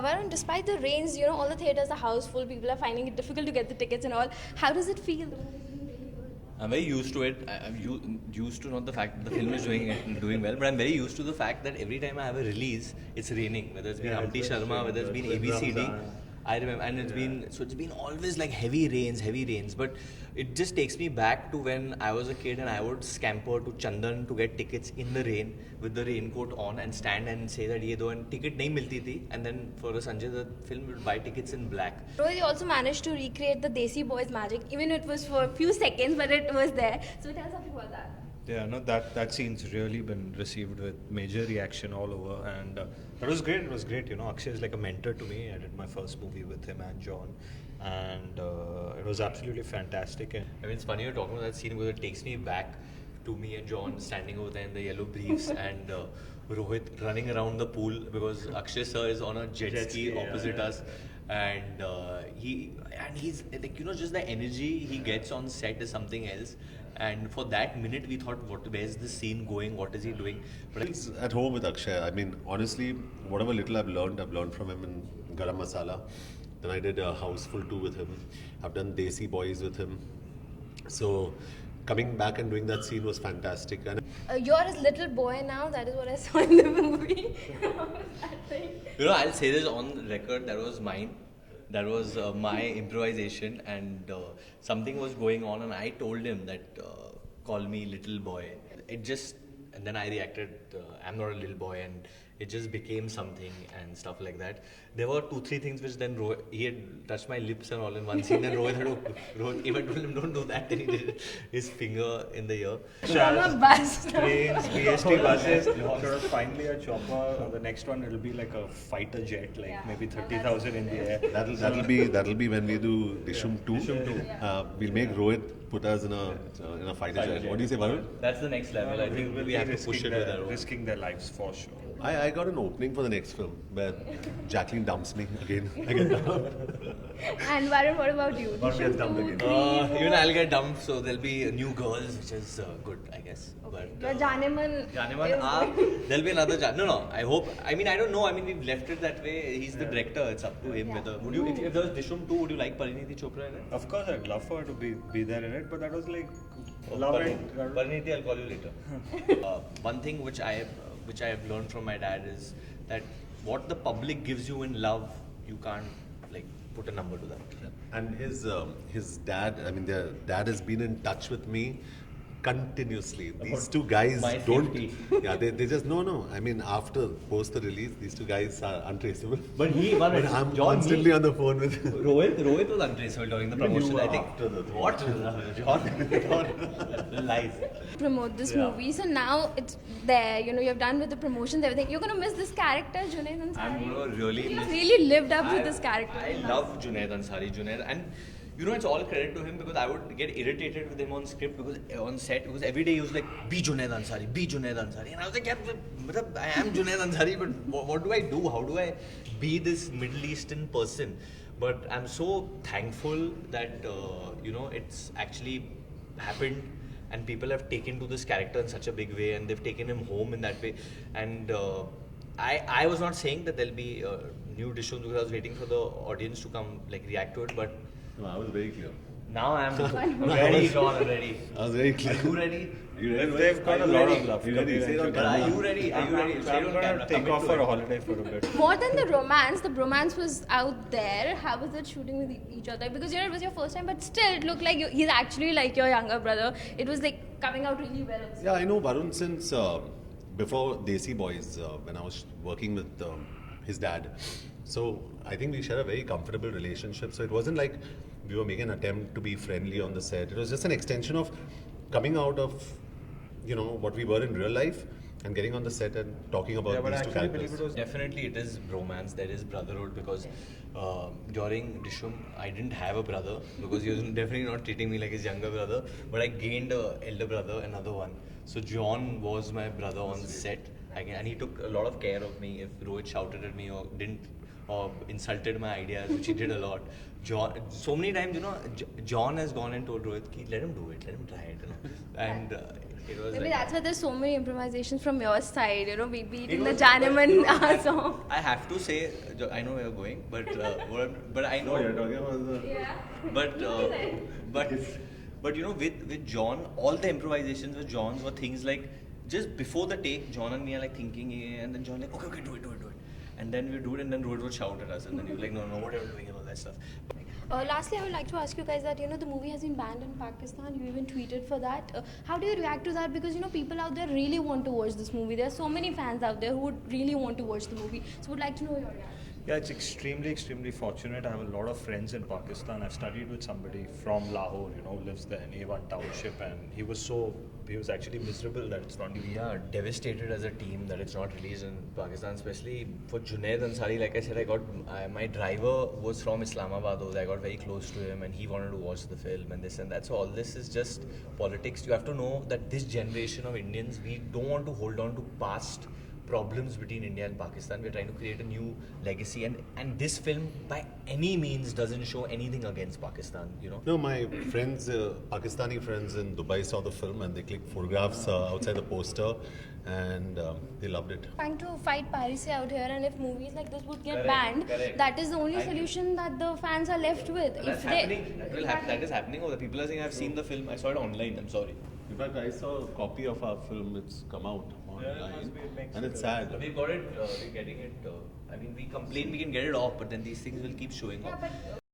Varun, despite the rains, all the theaters are house full. People are finding it difficult to get the tickets and all. How does it feel? I'm very used to it. I'm used to not the fact that the film is doing well, but I'm very used to the fact that every time I have a release, it's raining. Whether it's been Humpty Sharma, whether it's been ABCD, I remember, and it's been always like heavy rains. But it just takes me back to when I was a kid and I would scamper to Chandan to get tickets in the rain with the raincoat on and stand and say that ye do, and ticket nahi milti thi, and then for a Sanjay the film would buy tickets in black. Rohit also managed to recreate the Desi Boys magic, even it was for a few seconds, but it was there. So tell us something about that. Yeah, no, that scene's really been received with major reaction all over, and that was great. It was great. Akshay is like a mentor to me. I did my first movie with him and John, and it was absolutely fantastic. And I mean, it's funny you're talking about that scene because it takes me back to me and John standing over there in the yellow briefs and Rohit running around the pool because Akshay sir is on a jet ski opposite us. And he's like, just the energy he gets on set is something else. And for that minute, we thought, where's the scene going? What is he doing? But It's at home with Akshay. I mean, honestly, whatever little I've learned from him in Garam Masala. Then I did a Houseful 2 with him. I've done Desi Boys with him. So coming back and doing that scene was fantastic. And You're his little boy now. That is what I saw in the movie. That thing. I'll say this on record, that was mine. That was my improvisation, and something was going on, and I told him that call me little boy. And then I reacted, I'm not a little boy, and it just became something and stuff like that. There were 2-3 things which then he had touched my lips and all in one scene, and Rohit if I told him don't do that, then he did his finger in the ear. I'm a bus. trains, BST buses, sort of finally a chopper. The next one it'll be like a fighter jet, like maybe 30,000 in the air. that'll be when we do Dishum 2. We'll make Rohit put us in a fighter jet. What do you say, Varun? That's the next level. I think we have to push it with our own. risking their lives for sure. I got an opening for the next film where Jacqueline dumps me again. I get dumped. And Varun, what about you? Varun gets dumped again. Even I'll get dumped, so there'll be new girls, which is good, I guess. But Your Janeman. there'll be another No, I hope. I mean, I don't know. I mean, we've left it that way. He's the director. It's up to him. Whether would you, if there was Dishum 2, would you like Parineeti Chopra in it? Of course, I'd love for her to be there in it, but that was like love it. Parineeti, I'll call you later. One thing which I have learned from my dad is that what the public gives you in love, you can't like put a number to that. And his dad, I mean, their dad has been in touch with me continuously. These two guys my don't. safety. Yeah, they just no. I mean, post the release, these two guys are untraceable. But I'm constantly on the phone with. Rohit was untraceable during the promotion. I think. After the What? John lies. Promote this movie. So now it's there. You've done with the promotions, everything. You're gonna miss this character, Junaid Ansari. I'm gonna really You've miss. really lived up to this character. I love Junaid Ansari. And it's all credit to him because I would get irritated with him on script on set because every day he was like, be Junaid Ansari. And I was like, yeah, I am Junaid Ansari, but what do I do? How do I be this Middle Eastern person? But I'm so thankful that, it's actually happened and people have taken to this character in such a big way and they've taken him home in that way. And I was not saying that there'll be new Dishum because I was waiting for the audience to come react to it, but No, I was very clear. now I'm ready, John, ready. I was very clear. Are you ready? They've got a lot of love. You ready? Say it on But are camera. you ready? Are you ready? Say it I'm on gonna camera. take Commit off to for a it. holiday for a bit. More than the bromance was out there. How was it shooting with each other? Because it was your first time, but still it looked like he's actually like your younger brother. It was like coming out really well. Yeah, I know Varun since before Desi Boys when I was working with his dad. So I think we share a very comfortable relationship. So it wasn't like we were making an attempt to be friendly on the set. It was just an extension of coming out of what we were in real life and getting on the set and talking about these two characters. Definitely it is bromance, there is brotherhood because during Dishum I didn't have a brother because he was definitely not treating me like his younger brother, but I gained an elder brother, another one. So John was my brother on set and he took a lot of care of me. If Rohit shouted at me or didn't or insulted my ideas, which he did a lot. John, so many times, John has gone and told Rohit, "Ki, let him do it, let him try it," and it was Maybe like, that's why there's so many improvisations from your side, maybe It in the was- Janneman but- song. I have to say, I know where you're going, but but I know. Oh, you're talking about the. Yeah. But with John, all the improvisations with John's were things like just before the take, John and me are like thinking, and then John like, okay, do it. And then we do it, and then Rohit would shout at us, and then you're like, no, what are you doing, and all that stuff. Lastly, I would like to ask you guys that the movie has been banned in Pakistan. You even tweeted for that. How do you react to that? Because people out there really want to watch this movie. There are so many fans out there who would really want to watch the movie. So, would like to know your reaction. Yeah, it's extremely fortunate. I have a lot of friends in Pakistan. I've studied with somebody from Lahore, who lives there in A1 township, and he was actually miserable that it's not. We are devastated as a team that it's not released in Pakistan, especially for Junaid Ansari. Like I said, I got my driver was from Islamabad. I got very close to him, and he wanted to watch the film and this and that. So all this is just politics. You have to know that this generation of Indians, we don't want to hold on to past problems between India and Pakistan. We're trying to create a new legacy, and this film by any means doesn't show anything against Pakistan. No, my friends, Pakistani friends in Dubai saw the film and they clicked photographs outside the poster, and they loved it. Trying to fight piracy out here, and if movies like this would get Correct, banned, correct. that is the only solution that the fans are left with. That's happening. That will happen. That is happening. The people are saying, I've seen the film. I saw it online. I'm sorry. In fact, I saw a copy of our film. It's come out online, makes and it's sad. We've got it. We're getting it. We complain we can get it off, but then these things will keep showing up.